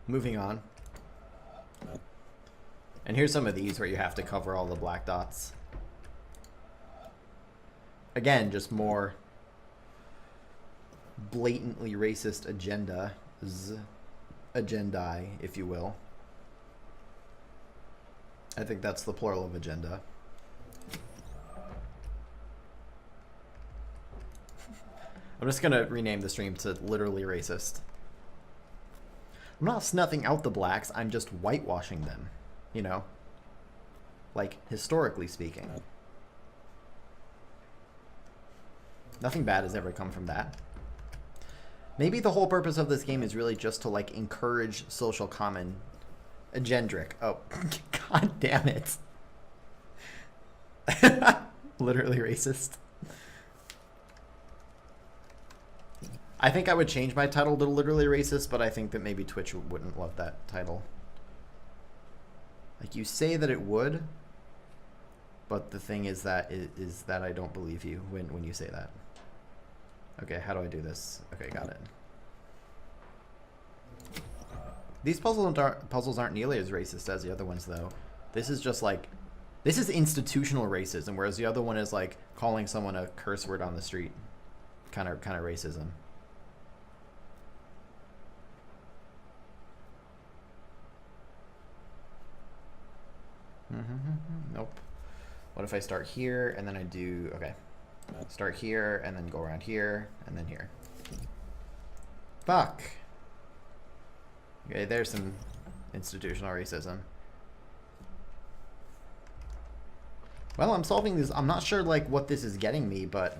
Moving on. And here's some of these where you have to cover all the black dots. Again, just more blatantly racist agendae, if you will. I think that's the plural of agenda. I'm just gonna rename the stream to literally racist. I'm not snuffing out the blacks, I'm just whitewashing them, you know? Like, historically speaking. Nothing bad has ever come from that. Maybe the whole purpose of this game is really just to, like, encourage social common... Agendric. Oh, god damn it. Literally racist. I think I would change my title to literally racist, but I think that maybe Twitch wouldn't love that title. Like, you say that it would, but the thing is that I don't believe you when you say that. Okay, how do I do this? Okay, got it. These puzzles aren't nearly as racist as the other ones, though. This is just like, this is institutional racism, whereas the other one is like calling someone a curse word on the street, kind of racism. Nope. What if I start here and then I do, okay. Start here and then go around here and then here. Fuck. Okay, there's some institutional racism. Well, I'm solving this. I'm not sure like what this is getting me, but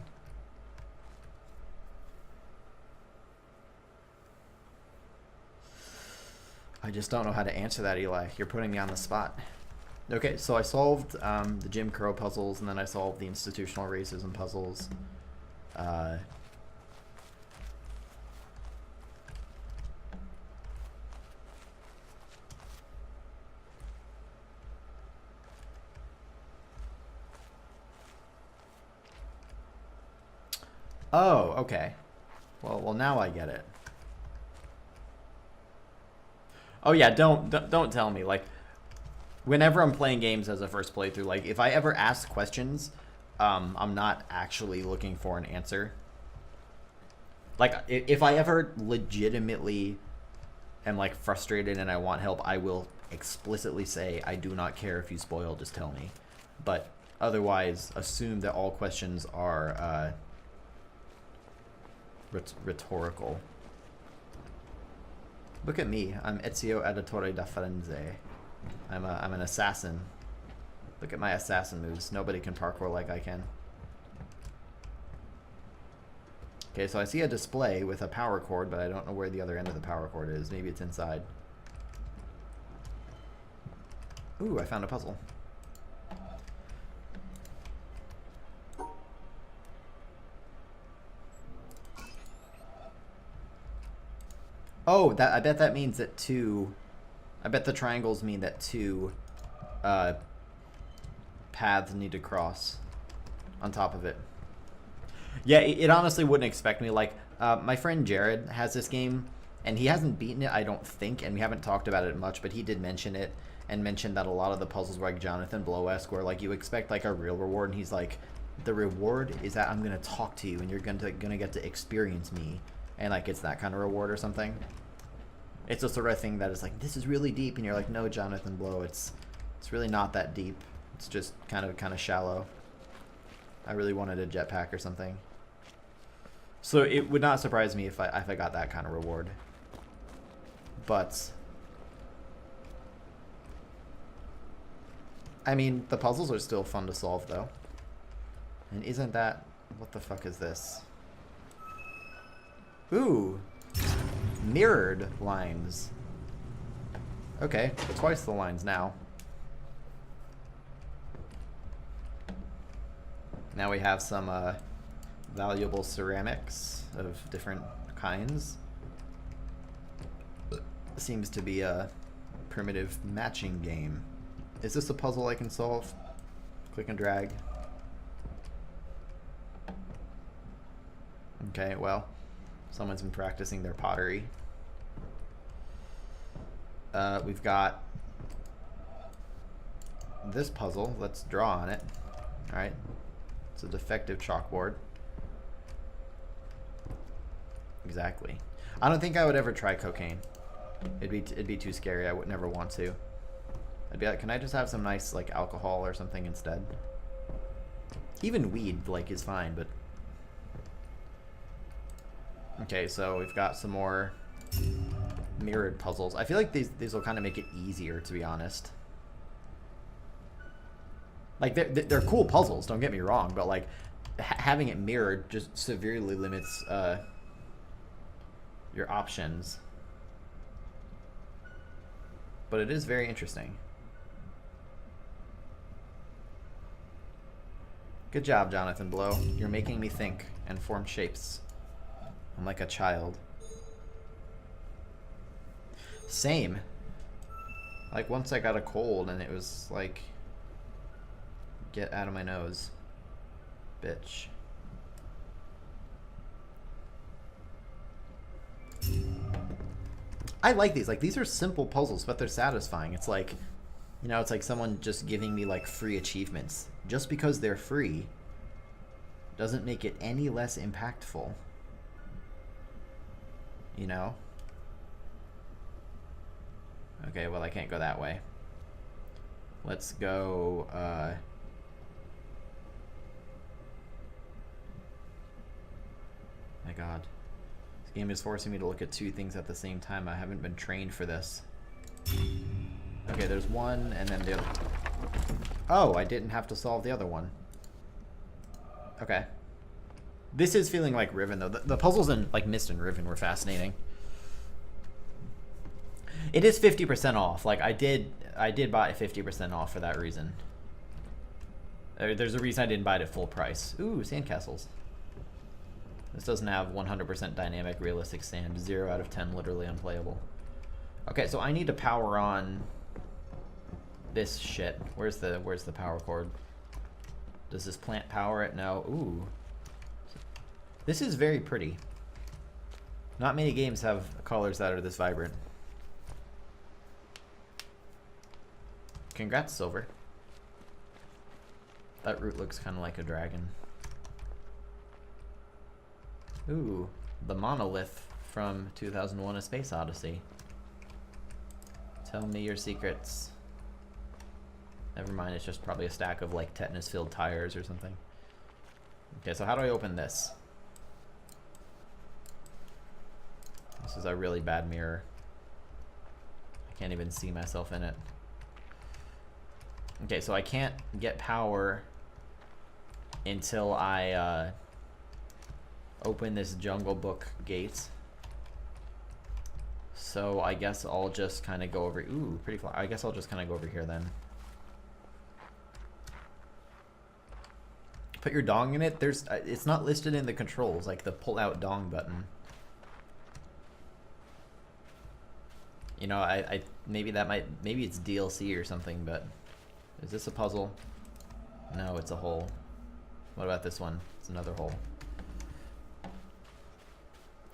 I just don't know how to answer that, Eli. You're putting me on the spot. Okay, so I solved the Jim Crow puzzles, and then I solved the institutional racism puzzles. Oh, okay. Well, now I get it. Oh yeah, don't tell me like. Whenever I'm playing games as a first playthrough, like if I ever ask questions, I'm not actually looking for an answer. Like if I ever legitimately am like frustrated and I want help, I will explicitly say, I do not care if you spoil, just tell me. But otherwise, assume that all questions are rhetorical. Look at me, I'm Ezio Auditore da Firenze. I'm an assassin. Look at my assassin moves. Nobody can parkour like I can. Okay, so I see a display with a power cord, but I don't know where the other end of the power cord is. Maybe it's inside. Ooh, I found a puzzle. Oh, I bet that means that two... I bet the triangles mean that two paths need to cross on top of it. Yeah, it honestly wouldn't expect me. Like, my friend Jared has this game, and he hasn't beaten it, I don't think, and we haven't talked about it much, but he did mention it, and mentioned that a lot of the puzzles were like Jonathan Blow-esque, where like you expect like a real reward, and he's like, the reward is that I'm gonna talk to you, and you're gonna get to experience me, and like it's that kind of reward or something. It's the sort of thing that is like, this is really deep, and you're like, no, Jonathan Blow, it's really not that deep. It's just kind of shallow. I really wanted a jetpack or something. So it would not surprise me if I got that kind of reward. But I mean, the puzzles are still fun to solve though. And isn't that, what the fuck is this? Ooh. Mirrored lines. Okay, twice the lines now. Now we have some valuable ceramics of different kinds. Seems to be a primitive matching game. Is this a puzzle I can solve? Click and drag. Okay, well, someone's been practicing their pottery. We've got this puzzle. Let's draw on it. All right. It's a defective chalkboard. Exactly. I don't think I would ever try cocaine. It'd be too scary. I would never want to. I'd be like, can I just have some nice like alcohol or something instead? Even weed like is fine, but okay. So we've got some more mirrored puzzles. I feel like these will kind of make it easier, to be honest. Like they're cool puzzles. Don't get me wrong, but like having it mirrored just severely limits your options. But it is very interesting. Good job, Jonathan Blow. You're making me think and form shapes. I'm like a child. Same. Like once I got a cold and it was like, get out of my nose, bitch. I like these. Like, these are simple puzzles, but they're satisfying. It's like, you know, it's like someone just giving me, like, free achievements. Just because they're free doesn't make it any less impactful. You know? Okay, well, I can't go that way. Let's go, my god. This game is forcing me to look at two things at the same time. I haven't been trained for this. Okay, there's one, and then the other. Oh, I didn't have to solve the other one. Okay. This is feeling like Riven, though. The puzzles in, like, Myst and Riven were fascinating. It is 50% off. Like, I did buy it 50% off for that reason. There's a reason I didn't buy it at full price. Ooh, sandcastles. This doesn't have 100% dynamic realistic sand. 0 out of 10 literally unplayable. Okay, so I need to power on this shit. Where's the power cord? Does this plant power it? No. Ooh. This is very pretty. Not many games have colors that are this vibrant. Congrats, Silver. That root looks kind of like a dragon. Ooh, the monolith from 2001: A Space Odyssey. Tell me your secrets. Never mind, it's just probably a stack of like tetanus-filled tires or something. Okay, so how do I open this? This is a really bad mirror. I can't even see myself in it. Okay, so I can't get power until I open this Jungle Book gate. So I guess I'll just kind of go over. Ooh, pretty fly. I guess I'll just kind of go over here then. Put your dong in it. There's, it's not listed in the controls, like the pull-out dong button. You know, I maybe that might, maybe it's DLC or something, but is this a puzzle? No, it's a hole. What about this one? It's another hole.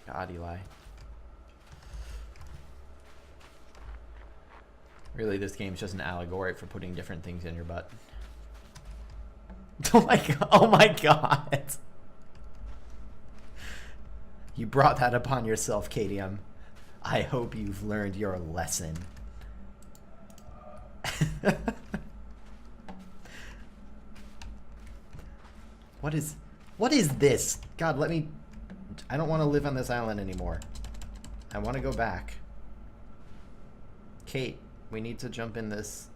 God, Eli. Really, this game's just an allegory for putting different things in your butt. Oh my god! Oh my god! You brought that upon yourself, KDM. I hope you've learned your lesson. What is this? God, let me... I don't want to live on this island anymore. I want to go back. Kate, we need to jump in this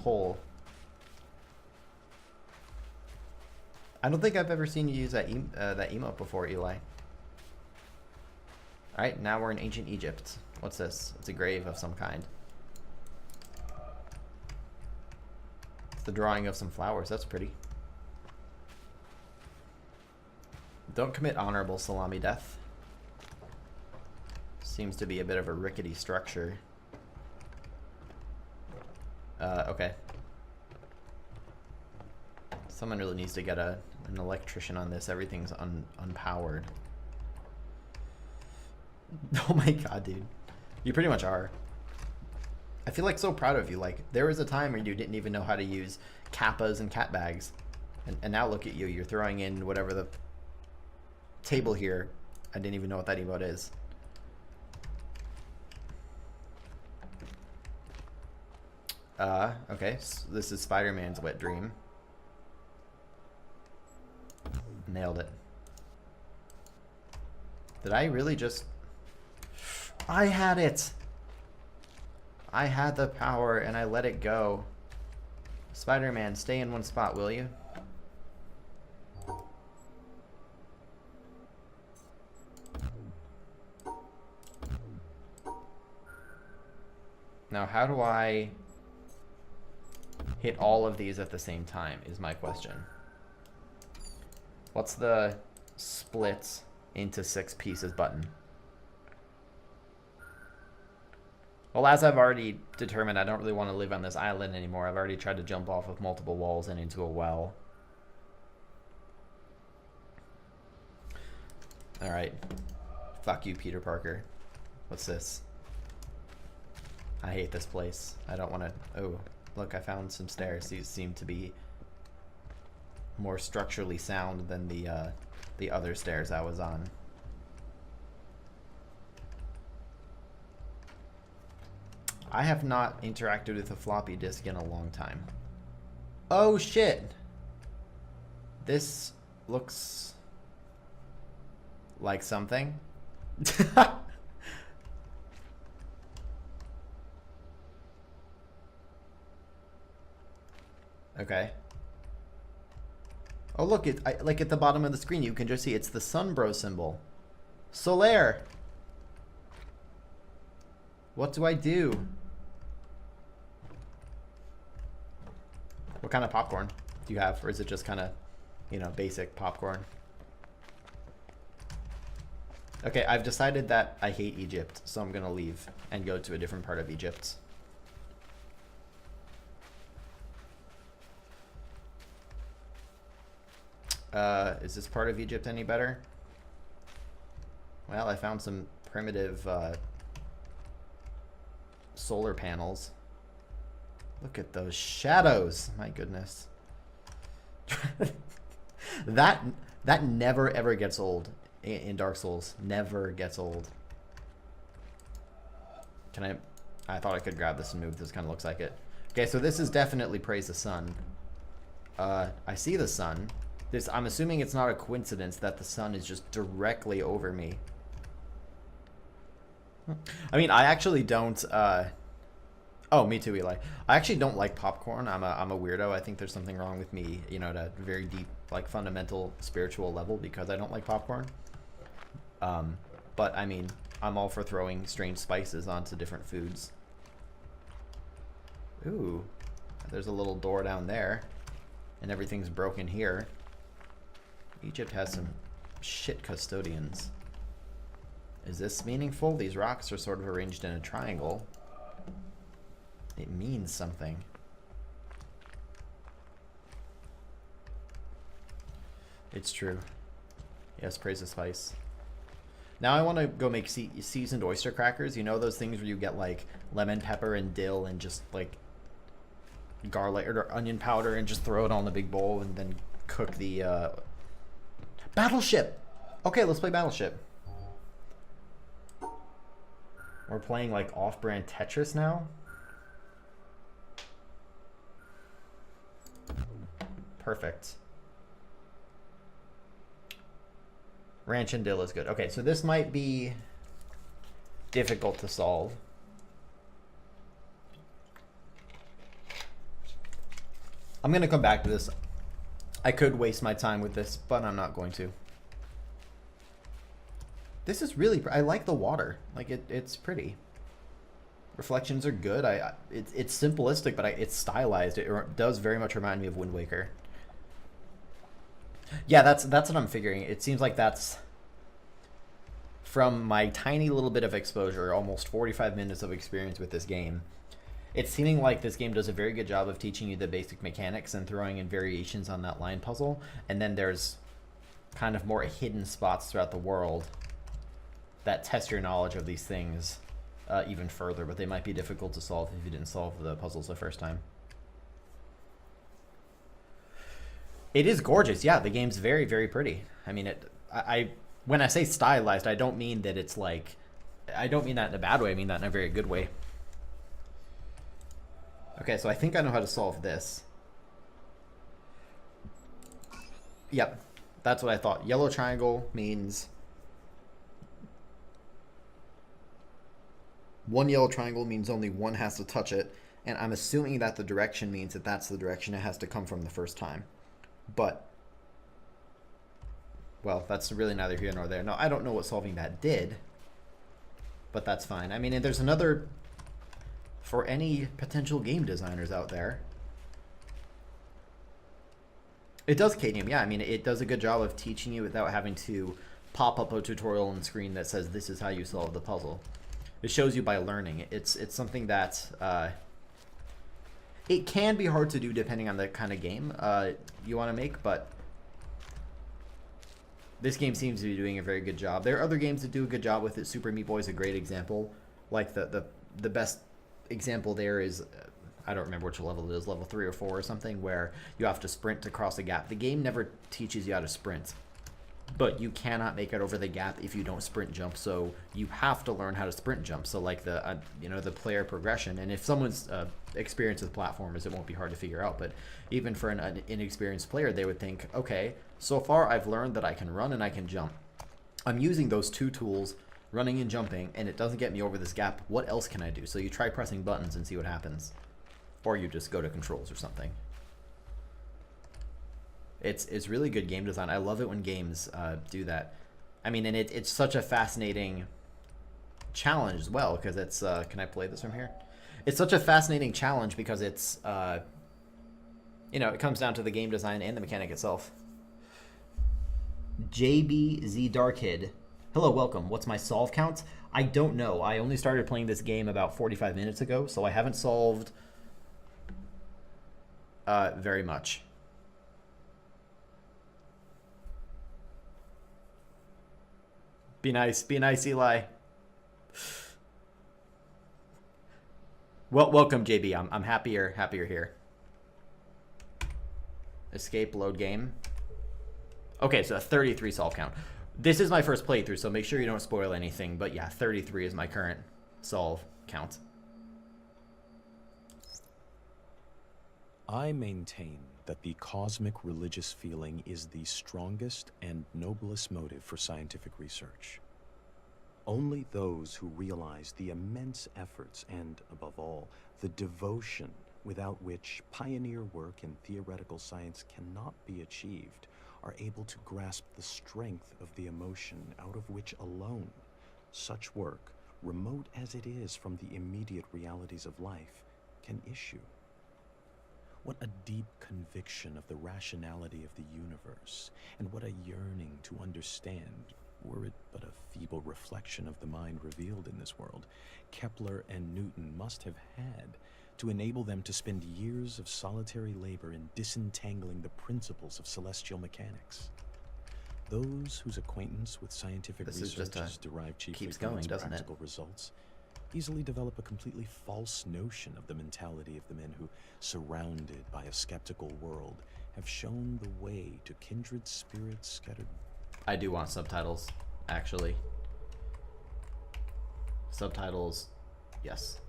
hole. I don't think I've ever seen you use that emote before, Eli. Alright, now we're in ancient Egypt. What's this? It's a grave of some kind. It's the drawing of some flowers. That's pretty. Don't commit honorable salami death. Seems to be a bit of a rickety structure. Okay. Someone really needs to get an electrician on this. Everything's unpowered. Oh my god, dude. You pretty much are. I feel like so proud of you. Like, there was a time where you didn't even know how to use kappas and cat bags. And now look at you. You're throwing in whatever the table here. I didn't even know what that emote is. Okay. So this is Spider-Man's wet dream. Nailed it. Did I really just... I had it! I had the power and I let it go. Spider-Man, stay in one spot, will you? Now, how do I hit all of these at the same time is my question. What's the split into 6 pieces button? Well, as I've already determined, I don't really want to live on this island anymore. I've already tried to jump off of multiple walls and into a well. Alright. Fuck you, Peter Parker. What's this? I hate this place. I don't want to... Oh, look, I found some stairs. These seem to be more structurally sound than the other stairs I was on. I have not interacted with a floppy disk in a long time. Oh shit! This looks like something. Okay. Oh look, like at the bottom of the screen you can just see it's the Sunbro symbol. Solaire! What do I do? What kind of popcorn do you have? Or is it just kind of, you know, basic popcorn? Okay, I've decided that I hate Egypt, so I'm gonna leave and go to a different part of Egypt. Is this part of Egypt any better? Well, I found some primitive solar panels. Look at those shadows. My goodness. that never ever gets old in Dark Souls. Never gets old. Can I thought I could grab this and move. This kind of looks like it. Okay, so this is definitely Praise the Sun. I see the sun. I'm assuming it's not a coincidence that the sun is just directly over me. I mean, I actually don't oh, me too, Eli. I actually don't like popcorn. I'm a weirdo. I think there's something wrong with me, you know, at a very deep, like, fundamental spiritual level because I don't like popcorn. But I mean, I'm all for throwing strange spices onto different foods. Ooh, there's a little door down there, and everything's broken here. Egypt has some shit custodians. Is this meaningful? These rocks are sort of arranged in a triangle. It means something. It's true. Yes, praise the spice. Now I want to go make seasoned oyster crackers. You know those things where you get like lemon pepper and dill and just like garlic or onion powder and just throw it on the big bowl and then cook the Battleship. Okay, let's play Battleship. We're playing like off-brand Tetris now. Perfect. Ranch and dill is good. Okay, so this might be difficult to solve. I'm gonna come back to this. I could waste my time with this, but I'm not going to. This is really, I like the water. Like it's pretty. Reflections are good. It's simplistic, but it's stylized. It does very much remind me of Wind Waker. Yeah, that's what I'm figuring. It seems like that's from my tiny little bit of exposure, almost 45 minutes of experience with this game. It's seeming like this game does a very good job of teaching you the basic mechanics and throwing in variations on that line puzzle. And then there's kind of more hidden spots throughout the world that test your knowledge of these things even further, but they might be difficult to solve if you didn't solve the puzzles the first time. It is gorgeous. Yeah, the game's very, very pretty. I mean, when I say stylized, I don't mean that it's like, I don't mean that in a bad way. I mean that in a very good way. Okay, so I think I know how to solve this. Yep, that's what I thought. Yellow triangle means one yellow triangle means only one has to touch it, and I'm assuming that the direction means that that's the direction it has to come from the first time. But, well, that's really neither here nor there. No, I don't know what solving that did, but that's fine. I mean, and there's another, for any potential game designers out there, it does Cadium, yeah. I mean, it does a good job of teaching you without having to pop up a tutorial on the screen that says this is how you solve the puzzle. It shows you by learning. It's something that it can be hard to do depending on the kind of game you want to make, but this game seems to be doing a very good job. There are other games that do a good job with it. Super Meat Boy is a great example. Like the best example there is, I don't remember which level it is, level 3 or 4 or something, where you have to sprint to cross a gap. The game never teaches you how to sprint, but you cannot make it over the gap if you don't sprint jump. So you have to learn how to sprint jump. So like the the player progression, and if someone's experienced with platformers, it won't be hard to figure out. But even for an inexperienced player, they would think, okay, so far I've learned that I can run and I can jump. I'm using those two tools, running and jumping, and it doesn't get me over this gap. What else can I do? So you try pressing buttons and see what happens. Or you just go to controls or something. It's really good game design. I love it when games do that. I mean, and it's such a fascinating challenge as well, because it's, can I play this from here? It's such a fascinating challenge because it's, it comes down to the game design and the mechanic itself. JBZ Darkid. Hello, welcome. What's my solve count? I don't know. I only started playing this game about 45 minutes ago, so I haven't solved very much. Be nice, Eli. Well, welcome, JB. I'm happier here. Escape, load game. Okay, so a 33 solve count. This is my first playthrough, so make sure you don't spoil anything. But yeah, 33 is my current solve count. I maintain that the cosmic religious feeling is the strongest and noblest motive for scientific research. Only those who realize the immense efforts and, above all, the devotion without which pioneer work in theoretical science cannot be achieved are able to grasp the strength of the emotion out of which alone such work, remote as it is from the immediate realities of life, can issue. What a deep conviction of the rationality of the universe, and what a yearning to understand, were it but a feeble reflection of the mind revealed in this world, Kepler and Newton must have had to enable them to spend years of solitary labor in disentangling the principles of celestial mechanics. Those whose acquaintance with scientific research is derived chiefly from its practical results easily develop a completely false notion of the mentality of the men who, surrounded by a skeptical world, have shown the way to kindred spirits scattered. I do want subtitles, actually. Subtitles, yes.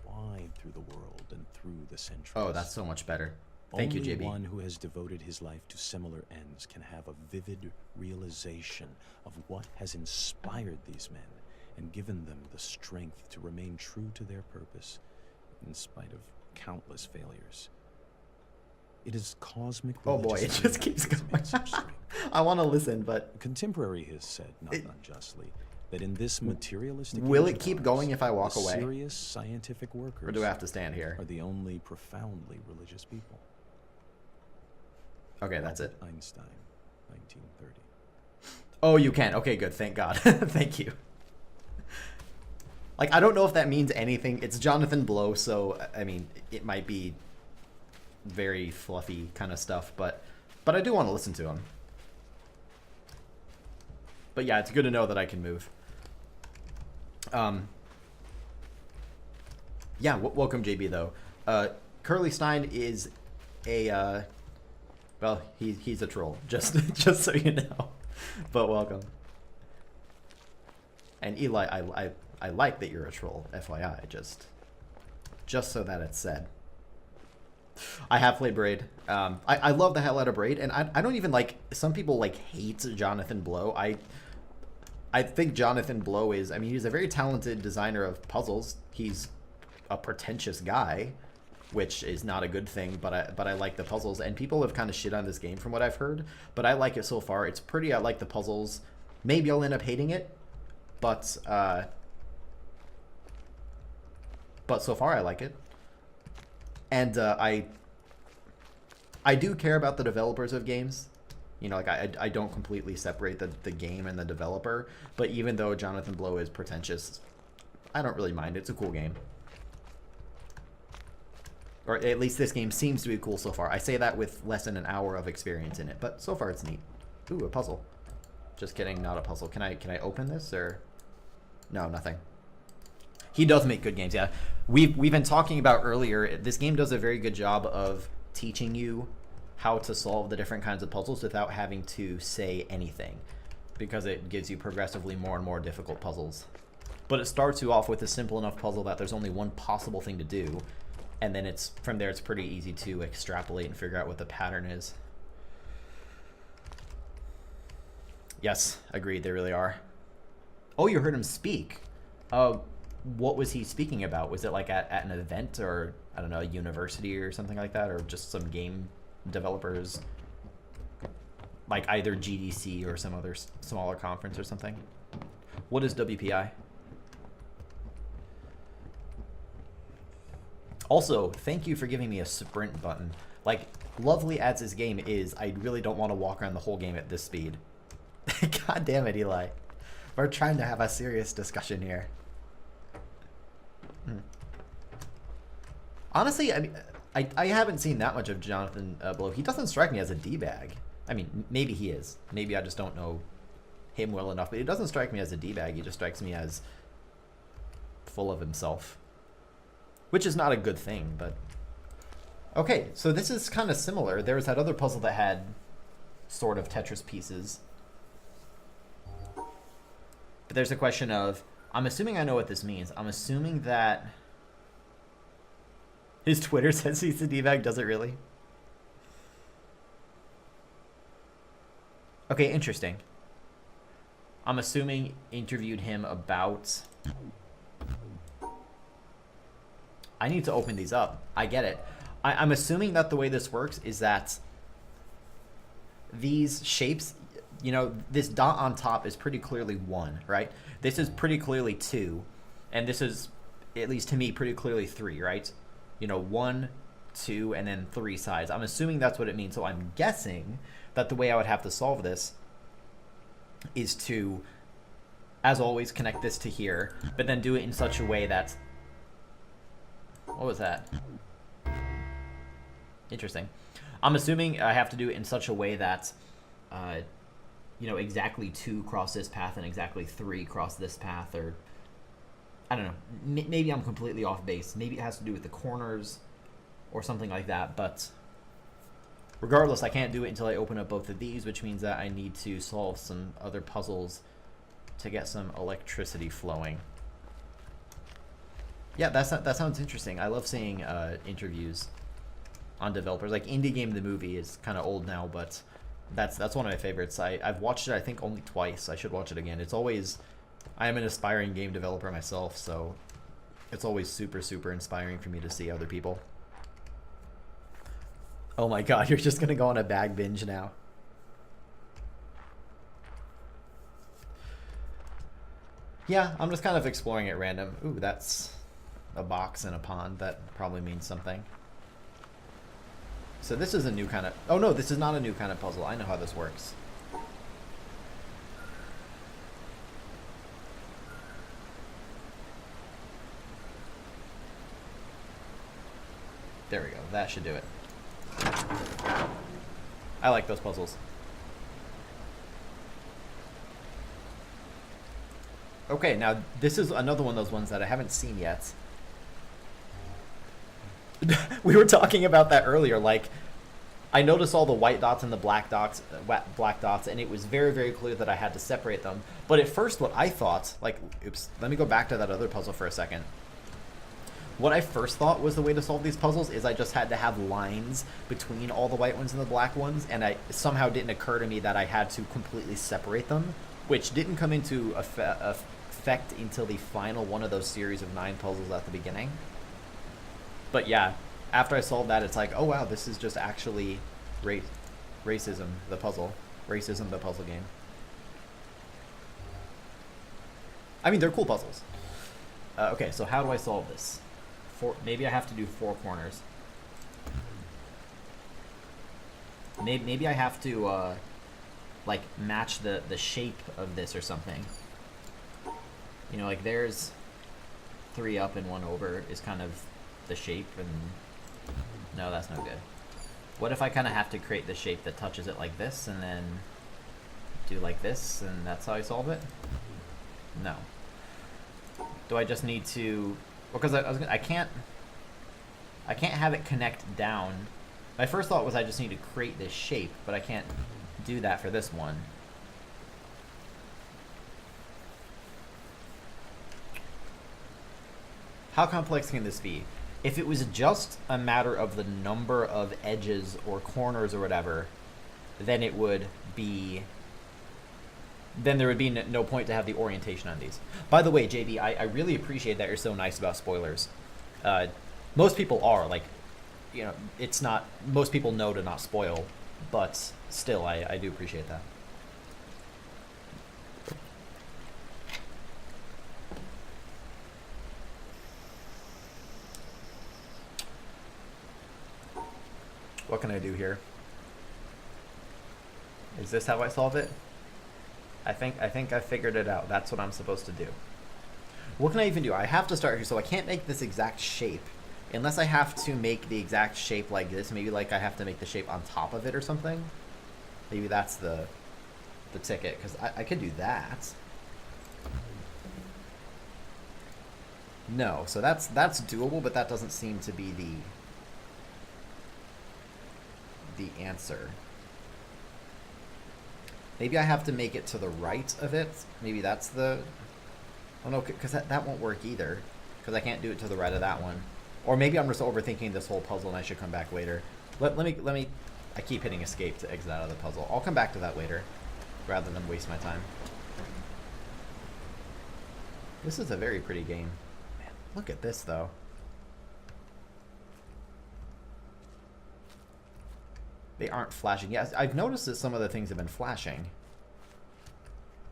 Wide through the world and through the centuries. Oh, that's so much better. Thank you, JB. Only one who has devoted his life to similar ends can have a vivid realization of what has inspired these men and given them the strength to remain true to their purpose in spite of countless failures. It is cosmic. Oh boy, it just keeps going. I want to listen, but contemporary has said, not unjustly, that in this materialistic will it keep going if I walk away? Serious scientific workers, or do I have to stand here? Are the only profoundly religious people. Okay, that's it. Einstein, 1930. Oh, you can. Okay, good. Thank God. Thank you. Like, I don't know if that means anything. It's Jonathan Blow, so I mean, it might be very fluffy kind of stuff, but I do want to listen to him. But yeah, it's good to know that I can move. Um, yeah, welcome JB though. Curly Stein is a well, he's a troll, just just so you know. But welcome. And Eli, I like that you're a troll, FYI, just so that it's said. I have played Braid. I love the hell out of Braid, and I don't even like, some people like hate Jonathan Blow. I think Jonathan Blow is, I mean, he's a very talented designer of puzzles. He's a pretentious guy, which is not a good thing, but I like the puzzles, and people have kind of shit on this game from what I've heard, but I like it so far. It's pretty, I like the puzzles. Maybe I'll end up hating it, but so far I like it. And I do care about the developers of games. You know, like I don't completely separate the game and the developer, but even though Jonathan Blow is pretentious, I don't really mind. It's a cool game. Or at least this game seems to be cool so far. I say that with less than an hour of experience in it, but so far it's neat. Ooh, a puzzle. Just kidding, not a puzzle. Can I open this, or no, nothing. He does make good games, yeah. We've been talking about earlier, this game does a very good job of teaching you how to solve the different kinds of puzzles without having to say anything, because it gives you progressively more and more difficult puzzles. But it starts you off with a simple enough puzzle that there's only one possible thing to do, and then it's from there it's pretty easy to extrapolate and figure out what the pattern is. Yes, agreed, they really are. Oh, you heard him speak. What was he speaking about? Was it like at an event, or I don't know, a university or something like that, or just some game developers, like either GDC or some other smaller conference or something? What is WPI? Also, thank you for giving me a sprint button. Like, lovely as this game is, I really don't want to walk around the whole game at this speed. God damn it, Eli. We're trying to have a serious discussion here. Honestly, I mean, I haven't seen that much of Jonathan Blow. He doesn't strike me as a D-bag. I mean, maybe he is. Maybe I just don't know him well enough. But he doesn't strike me as a D-bag. He just strikes me as full of himself. Which is not a good thing, but... Okay, so this is kind of similar. There was that other puzzle that had sort of Tetris pieces. But there's a question of... I'm assuming I know what this means. I'm assuming that... His Twitter says he's a D-bag, does it really? Okay, interesting. I'm assuming interviewed him about... I need to open these up. I get it. I'm assuming that the way this works is that these shapes, you know, this dot on top is pretty clearly 1, right? This is pretty clearly 2, and this is, at least to me, pretty clearly 3, right? You know, 1, 2, and then 3 sides. I'm assuming that's what it means. So I'm guessing that the way I would have to solve this is to, as always, connect this to here, but then do it in such a way that... What was that? Interesting. I'm assuming I have to do it in such a way that, you know, exactly 2 cross this path and exactly 3 cross this path, or... I don't know. Maybe I'm completely off base. Maybe it has to do with the corners or something like that, but regardless, I can't do it until I open up both of these, which means that I need to solve some other puzzles to get some electricity flowing. Yeah, that sounds interesting. I love seeing interviews on developers. Like Indie Game the movie is kind of old now, but that's one of my favorites. I've watched it I think only twice. I should watch it again. It's always... I am an aspiring game developer myself, so it's always super, super inspiring for me to see other people. Oh my god, you're just going to go on a bag binge now. Yeah, I'm just kind of exploring at random. Ooh, that's a box in a pond. That probably means something. So this is a new kind of... Oh no, this is not a new kind of puzzle. I know how this works. There we go. That should do it. I like those puzzles. Okay, now this is another one of those ones that I haven't seen yet. We were talking about that earlier. Like, I noticed all the white dots and the black dots, and it was very, very clear that I had to separate them. But at first, what I thought, like, oops, let me go back to that other puzzle for a second. What I first thought was the way to solve these puzzles is I just had to have lines between all the white ones and the black ones, and it somehow didn't occur to me that I had to completely separate them, which didn't come into effect until the final one of those series of 9 puzzles at the beginning. But yeah, after I solved that, it's like, oh wow, this is just actually racism, the puzzle. Racism, the puzzle game. I mean, they're cool puzzles. Okay, so how do I solve this? Maybe I have to do 4 corners. Maybe I have to, like, match the shape of this or something. You know, like, there's 3 up and 1 over is kind of the shape, and no, that's no good. What if I kind of have to create the shape that touches it like this, and then do like this, and that's how I solve it? No. Do I just need to? Because I can't have it connect down. My first thought was I just need to create this shape, but I can't do that for this one. How complex can this be? If it was just a matter of the number of edges or corners or whatever, then it would be... Then there would be no point to have the orientation on these. By the way, JB, I really appreciate that you're so nice about spoilers. Most people are, like, you know, it's not... Most people know to not spoil, but still, I do appreciate that. What can I do here? Is this how I solve it? I think I figured it out. That's what I'm supposed to do. What can I even do? I have to start here, so I can't make this exact shape. Unless I have to make the exact shape like this. Maybe like I have to make the shape on top of it or something. Maybe that's the ticket, because I could do that. No, so that's doable, but that doesn't seem to be the answer. Maybe I have to make it to the right of it. Maybe that's the... Oh no, because that won't work either. Because I can't do it to the right of that one. Or maybe I'm just overthinking this whole puzzle and I should come back later. Let me... I keep hitting escape to exit out of the puzzle. I'll come back to that later, rather than waste my time. This is a very pretty game. Man, look at this though. They aren't flashing. Yes, I've noticed that some of the things have been flashing.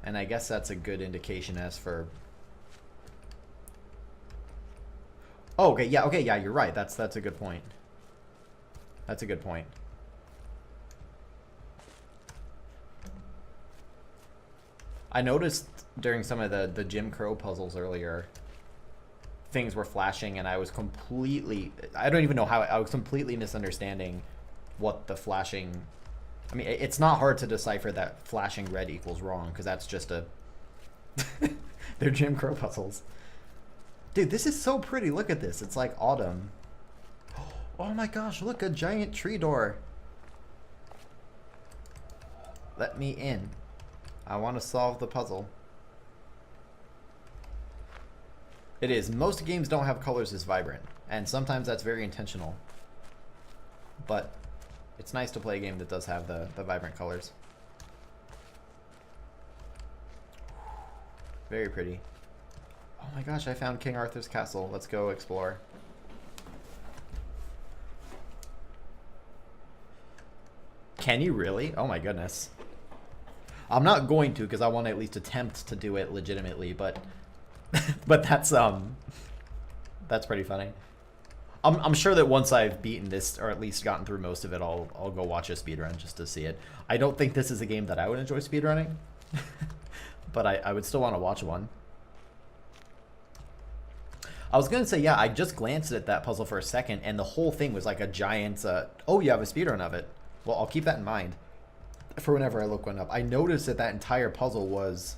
And I guess that's a good indication as for... Oh, okay, yeah, you're right. That's a good point. That's a good point. I noticed during some of the Jim Crow puzzles earlier, things were flashing and I was completely... I don't even know how... I was completely misunderstanding what the flashing... I mean, it's not hard to decipher that flashing red equals wrong, because that's just a... They're Jim Crow puzzles. Dude, this is so pretty. Look at this. It's like autumn. Oh my gosh, look, a giant tree door. Let me in. I want to solve the puzzle. It is. Most games don't have colors this vibrant, and sometimes that's very intentional. But... it's nice to play a game that does have the vibrant colors. Very pretty. Oh my gosh, I found King Arthur's castle. Let's go explore. Can you really? Oh my goodness. I'm not going to, because I want to at least attempt to do it legitimately, but but that's pretty funny. I'm sure that once I've beaten this, or at least gotten through most of it, I'll go watch a speedrun just to see it. I don't think this is a game that I would enjoy speedrunning, but I would still want to watch one. I was going to say, yeah, I just glanced at that puzzle for a second, and the whole thing was like a giant, oh, you have a speedrun of it. Well, I'll keep that in mind for whenever I look one up. I noticed that that entire puzzle was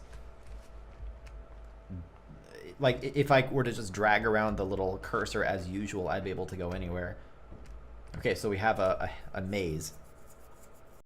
like if I were to just drag around the little cursor as usual, I'd be able to go anywhere. Okay, so we have a maze.